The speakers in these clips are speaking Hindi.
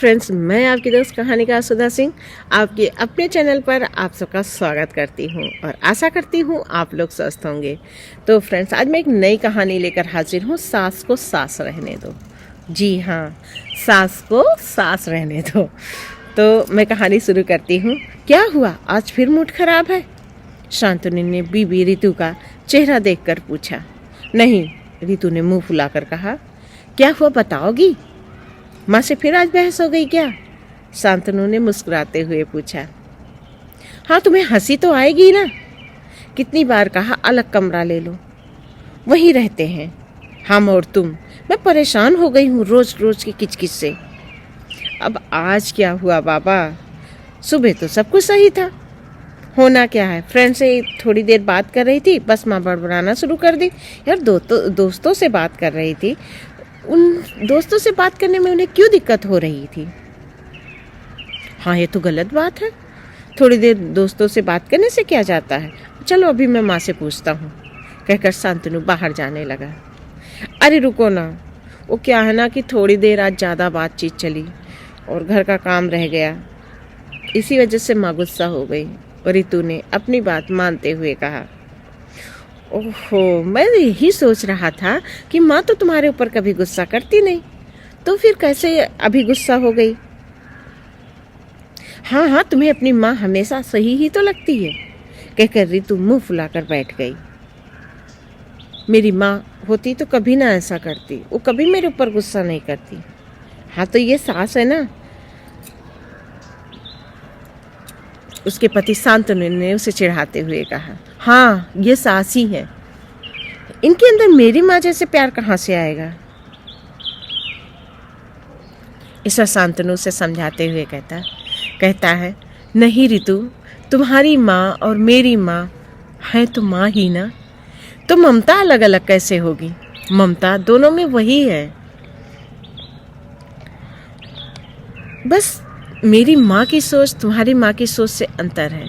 फ्रेंड्स, मैं आपकी दोस्त कहानीकार सुधा सिंह आपके अपने चैनल पर आप सबका स्वागत करती हूं और आशा करती हूं आप लोग स्वस्थ होंगे। तो फ्रेंड्स, आज मैं एक नई कहानी लेकर हाजिर हूं, सास को सास रहने दो। जी हाँ, सास को सास रहने दो। तो मैं कहानी शुरू करती हूँ। क्या हुआ, आज फिर मूड खराब है? शांतनु ने बीबी रितु का चेहरा देखकर पूछा। नहीं, रितु ने मुंह फुलाकर कहा। क्या हुआ, बताओगी? माँ से फिर आज बहस हो गई क्या? शांतनु ने मुस्कुराते हुए पूछा। हाँ, तुम्हें हंसी तो आएगी ना। कितनी बार कहा अलग कमरा ले लो, वहीं रहते हैं हम और तुम। मैं परेशान हो गई हूँ रोज रोज की किचकिच से। अब आज क्या हुआ बाबा? सुबह तो सब कुछ सही था। होना क्या है, फ्रेंड से थोड़ी देर बात कर रही थी, बस माँ बड़बड़ाना शुरू कर दी। यार, दोस्तों से बात कर रही थी, उन दोस्तों से बात करने में उन्हें क्यों दिक्कत हो रही थी? हाँ, ये तो गलत बात है। थोड़ी देर दोस्तों से बात करने से क्या जाता है? चलो अभी मैं माँ से पूछता हूँ, कहकर शांतनु बाहर जाने लगा। अरे रुको ना, वो क्या है ना कि थोड़ी देर आज ज़्यादा बातचीत चली और घर का काम रह गया, इसी वजह से माँ गुस्सा हो गई। और रितु ने अपनी बात मानते हुए कहा। ओहो, मैं यही सोच रहा था कि माँ तो तुम्हारे ऊपर कभी गुस्सा करती नहीं, तो फिर कैसे अभी गुस्सा हो गई? हाँ हाँ, तुम्हें अपनी माँ हमेशा सही ही तो लगती है, कहकर रितु मुंह फुलाकर बैठ गई। मेरी माँ होती तो कभी ना ऐसा करती, वो कभी मेरे ऊपर गुस्सा नहीं करती। हाँ, तो ये सास है ना। उसके पति शांतनु ने उसे चिढ़ाते हुए कहा। हाँ, ये सास ही है। इनके अंदर मेरी माँ जैसे प्यार कहाँ से आएगा? ईश्वर शांतनु से समझाते हुए कहता है, नहीं रितु, तुम्हारी माँ और मेरी माँ है तो माँ ही ना। तो ममता अलग अलग कैसे होगी? ममता दोनों में वही है। बस मेरी माँ की सोच तुम्हारी माँ की सोच से अंतर है।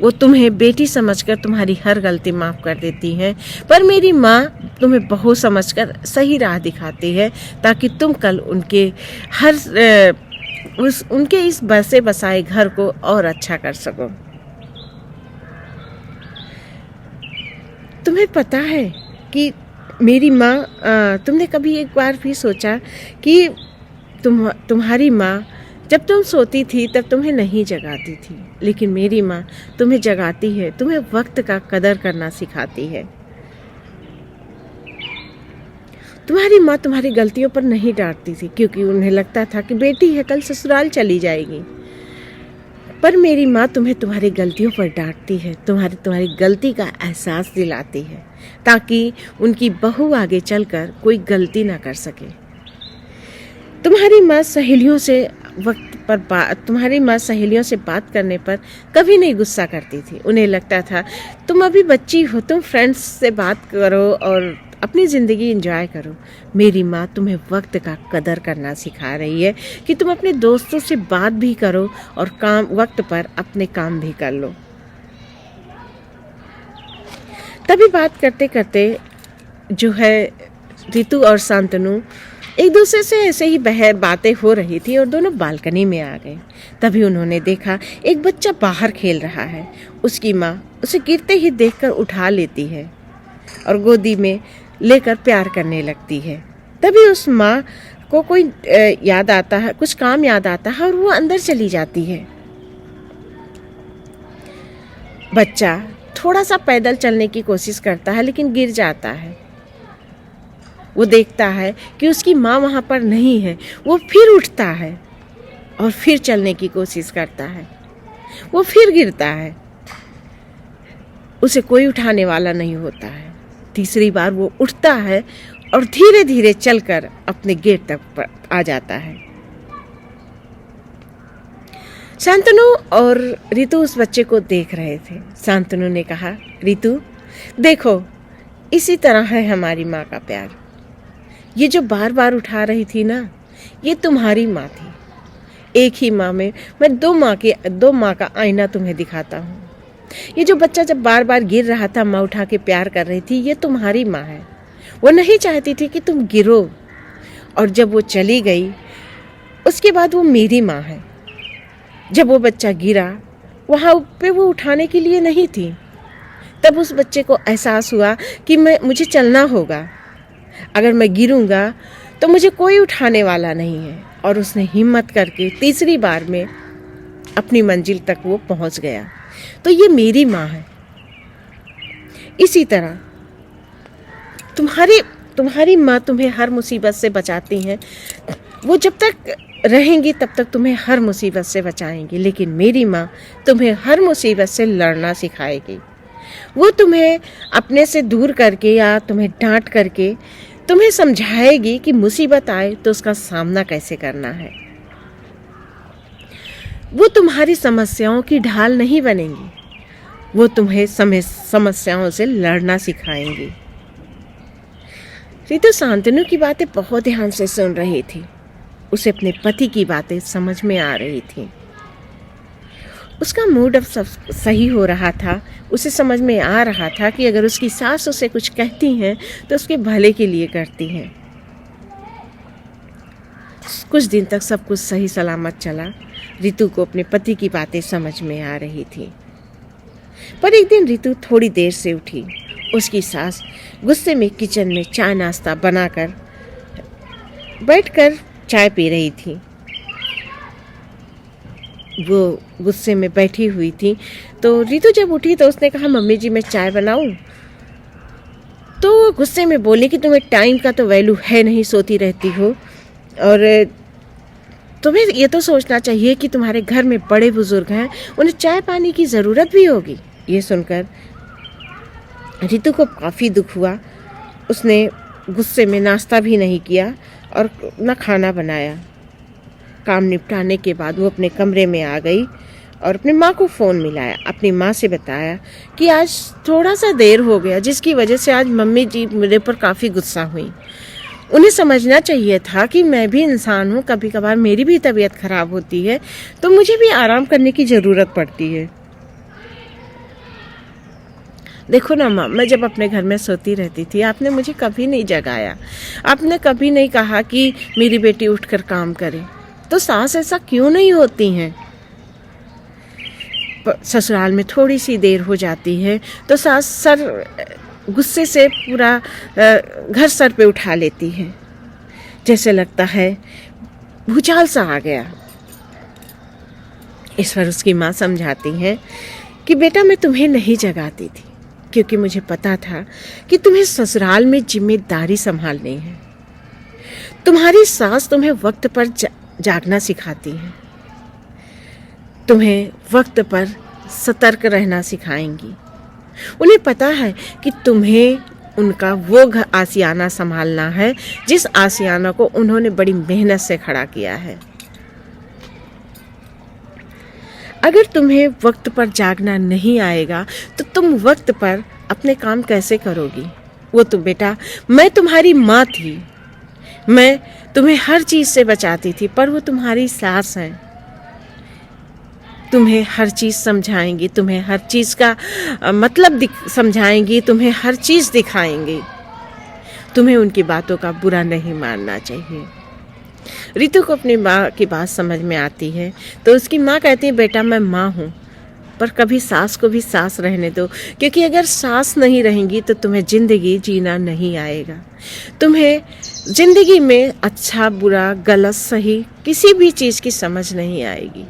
वो तुम्हें बेटी समझकर तुम्हारी हर गलती माफ़ कर देती है, पर मेरी माँ तुम्हें बहू समझकर सही राह दिखाती है, ताकि तुम कल उनके इस बसे बसाए घर को और अच्छा कर सको। तुम्हें पता है कि मेरी माँ, तुमने कभी एक बार भी सोचा कि तुम्हारी माँ जब तुम सोती थी तब तुम्हें नहीं जगाती थी, लेकिन मेरी माँ तुम्हें जगाती है, तुम्हें वक्त का कदर करना सिखाती है। तुम्हारी माँ तुम्हारी गलतियों पर नहीं डांटती थी, क्योंकि उन्हें लगता था कि बेटी है, कल ससुराल चली जाएगी। पर मेरी माँ तुम्हें तुम्हारी गलतियों पर डांटती है, तुम्हारी गलती का एहसास दिलाती है, ताकि उनकी बहू आगे चलकर कोई गलती ना कर सके। तुम्हारी माँ सहेलियों से बात करने पर कभी नहीं गुस्सा करती थी। उन्हें लगता था तुम अभी बच्ची हो, तुम फ्रेंड्स से बात करो और अपनी ज़िंदगी एंजॉय करो। मेरी माँ तुम्हें वक्त का कदर करना सिखा रही है कि तुम अपने दोस्तों से बात भी करो और वक्त पर अपने काम भी कर लो। तभी बात करते करते जो है रितु और शांतनु एक दूसरे से ऐसे ही बातें हो रही थी और दोनों बालकनी में आ गए। तभी उन्होंने देखा एक बच्चा बाहर खेल रहा है। उसकी माँ उसे गिरते ही देखकर उठा लेती है और गोदी में लेकर प्यार करने लगती है। तभी उस माँ को कोई याद आता है, कुछ काम याद आता है और वो अंदर चली जाती है। बच्चा थोड़ा सा पैदल चलने की कोशिश करता है, लेकिन गिर जाता है। वो देखता है कि उसकी माँ वहाँ पर नहीं है। वो फिर उठता है और फिर चलने की कोशिश करता है। वो फिर गिरता है, उसे कोई उठाने वाला नहीं होता है। तीसरी बार वो उठता है और धीरे धीरे चलकर अपने गेट तक आ जाता है। शांतनु और रितु उस बच्चे को देख रहे थे। शांतनु ने कहा, रितु देखो, इसी तरह है हमारी माँ का प्यार। ये जो बार बार उठा रही थी ना, ये तुम्हारी माँ थी। एक ही माँ में मैं दो माँ का आईना तुम्हें दिखाता हूँ। ये जो बच्चा जब बार बार गिर रहा था, माँ उठा के प्यार कर रही थी, ये तुम्हारी माँ है। वो नहीं चाहती थी कि तुम गिरो, और जब वो चली गई उसके बाद वो मेरी माँ है। जब वो बच्चा गिरा, वहाँ पे वो उठाने के लिए नहीं थी। तब उस बच्चे को एहसास हुआ कि मुझे चलना होगा, अगर मैं गिरूंगा तो मुझे कोई उठाने वाला नहीं है। और उसने हिम्मत करके तीसरी बार में अपनी मंजिल तक वो पहुंच गया। तो ये मेरी माँ है। इसी तरह तुम्हारी माँ तुम्हें हर मुसीबत से बचाती हैं। वो जब तक रहेंगी तब तक तुम्हें हर मुसीबत से बचाएंगी, लेकिन मेरी माँ तुम्हें हर मुसीबत से लड़ना सिखाएगी। वो तुम्हें अपने से दूर करके या तुम्हें डांट करके तुम्हें समझाएगी कि मुसीबत आए तो उसका सामना कैसे करना है। वो तुम्हारी समस्याओं की ढाल नहीं बनेंगी, वो तुम्हें समस्याओं से लड़ना सिखाएंगी। रितु शांतनु की बातें बहुत ध्यान से सुन रही थी। उसे अपने पति की बातें समझ में आ रही थी। उसका मूड अब सब सही हो रहा था। उसे समझ में आ रहा था कि अगर उसकी सास उसे कुछ कहती हैं तो उसके भले के लिए करती हैं। कुछ दिन तक सब कुछ सही सलामत चला। रितु को अपने पति की बातें समझ में आ रही थी। पर एक दिन रितु थोड़ी देर से उठी। उसकी सास गुस्से में किचन में चाय नाश्ता बनाकर बैठकर चाय पी रही थी। वो गुस्से में बैठी हुई थी। तो रितु जब उठी तो उसने कहा, मम्मी जी मैं चाय बनाऊं? तो वो गुस्से में बोली कि तुम्हें टाइम का तो वैल्यू है नहीं, सोती रहती हो, और तुम्हें ये तो सोचना चाहिए कि तुम्हारे घर में बड़े बुजुर्ग हैं, उन्हें चाय पानी की ज़रूरत भी होगी। ये सुनकर रितु को काफ़ी दुख हुआ। उसने गुस्से में नाश्ता भी नहीं किया और न खाना बनाया। काम निपटाने के बाद वो अपने कमरे में आ गई और अपनी माँ को फ़ोन मिलाया। अपनी माँ से बताया कि आज थोड़ा सा देर हो गया, जिसकी वजह से आज मम्मी जी मेरे पर काफ़ी गुस्सा हुई। उन्हें समझना चाहिए था कि मैं भी इंसान हूँ, कभी कभार मेरी भी तबीयत ख़राब होती है, तो मुझे भी आराम करने की ज़रूरत पड़ती है। देखो ना माँ, मैं जब अपने घर में सोती रहती थी, आपने मुझे कभी नहीं जगाया। आपने कभी नहीं कहा कि मेरी बेटी उठकर काम करे। तो सास ऐसा क्यों नहीं होती हैं? ससुराल में थोड़ी सी देर हो जाती है तो सास गुस्से से पूरा घर सर पे उठा लेती है, जैसे लगता है भूचाल सा आ गया। इस पर उसकी माँ समझाती है कि बेटा मैं तुम्हें नहीं जगाती थी, क्योंकि मुझे पता था कि तुम्हें ससुराल में जिम्मेदारी संभालनी है। तुम्हारी सास तुम्हें वक्त पर जागना सिखाती है, तुम्हें वक्त पर सतर्क रहना सिखाएंगी। उन्हें पता है कि तुम्हें उनका वो आशियाना संभालना है जिस आशियाना को उन्होंने बड़ी मेहनत से खड़ा किया है। अगर तुम्हें वक्त पर जागना नहीं आएगा तो तुम वक्त पर अपने काम कैसे करोगी? वो तो बेटा, मैं तुम्हारी माँ थी, मैं तुम्हें हर चीज़ से बचाती थी, पर वो तुम्हारी सास हैं। तुम्हें हर चीज़ समझाएंगी, तुम्हें हर चीज़ का मतलब समझाएंगी, तुम्हें हर चीज़ दिखाएंगी। तुम्हें उनकी बातों का बुरा नहीं मानना चाहिए। रितु को अपनी माँ की बात समझ में आती है तो उसकी माँ कहती है, बेटा मैं माँ हूँ, पर कभी सास को भी सास रहने दो, क्योंकि अगर सास नहीं रहेंगी तो तुम्हें ज़िंदगी जीना नहीं आएगा। तुम्हें ज़िंदगी में अच्छा बुरा गलत सही किसी भी चीज़ की समझ नहीं आएगी,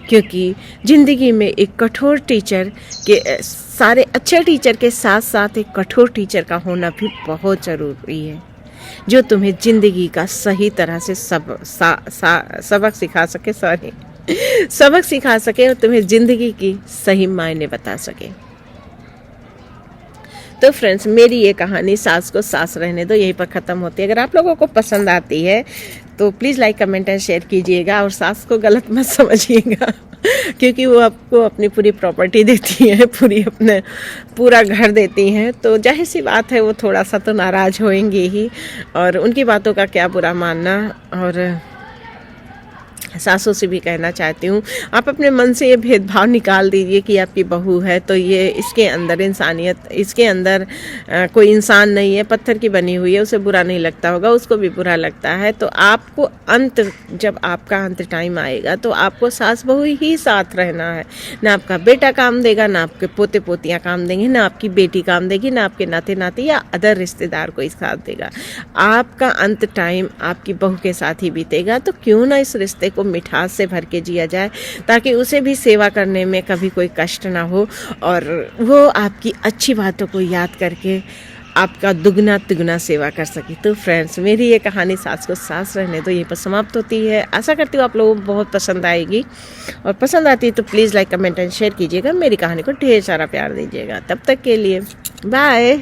क्योंकि ज़िंदगी में एक कठोर टीचर के सारे अच्छे टीचर के साथ साथ एक कठोर टीचर का होना भी बहुत ज़रूरी है, जो तुम्हें ज़िंदगी का सही तरह से सबक सिखा सके और तुम्हें ज़िंदगी की सही मायने बता सके। तो फ्रेंड्स, मेरी ये कहानी सास को सास रहने दो यहीं पर ख़त्म होती है। अगर आप लोगों को पसंद आती है तो please like comment and share कीजिएगा, और सास को गलत मत समझिएगा क्योंकि वो आपको अपनी पूरी प्रॉपर्टी देती है, पूरा घर देती हैं, तो जाहिर सी बात है वो थोड़ा सा तो नाराज़ होंगी ही, और उनकी बातों का क्या बुरा मानना। और सासों से भी कहना चाहती हूँ, आप अपने मन से ये भेदभाव निकाल दीजिए कि आपकी बहू है तो ये इसके अंदर इंसानियत, इसके अंदर कोई इंसान नहीं है, पत्थर की बनी हुई है, उसे बुरा नहीं लगता होगा, उसको भी बुरा लगता है। तो आपको अंत, जब आपका अंत टाइम आएगा तो आपको सास बहू ही साथ रहना है। ना आपका बेटा काम देगा, ना आपके पोते पोतियाँ काम देंगे, ना आपकी बेटी काम देगी, ना आपके नाते नाती या अदर रिश्तेदार कोई साथ देगा। आपका अंत टाइम आपकी बहू के साथ ही बीतेगा। तो क्यों ना इस रिश्ते को मिठास से भर के जिया जाए, ताकि उसे भी सेवा करने में कभी कोई कष्ट ना हो और वो आपकी अच्छी बातों को याद करके आपका दुगना तिगुना सेवा कर सके। तो फ्रेंड्स, मेरी ये कहानी सास को सास रहने दो यहीं पर समाप्त होती है। आशा करती हूँ आप लोगों को बहुत पसंद आएगी, और पसंद आती है तो please like, comment and share कीजिएगा। मेरी कहानी को ढेर सारा प्यार दीजिएगा। तब तक के लिए बाय।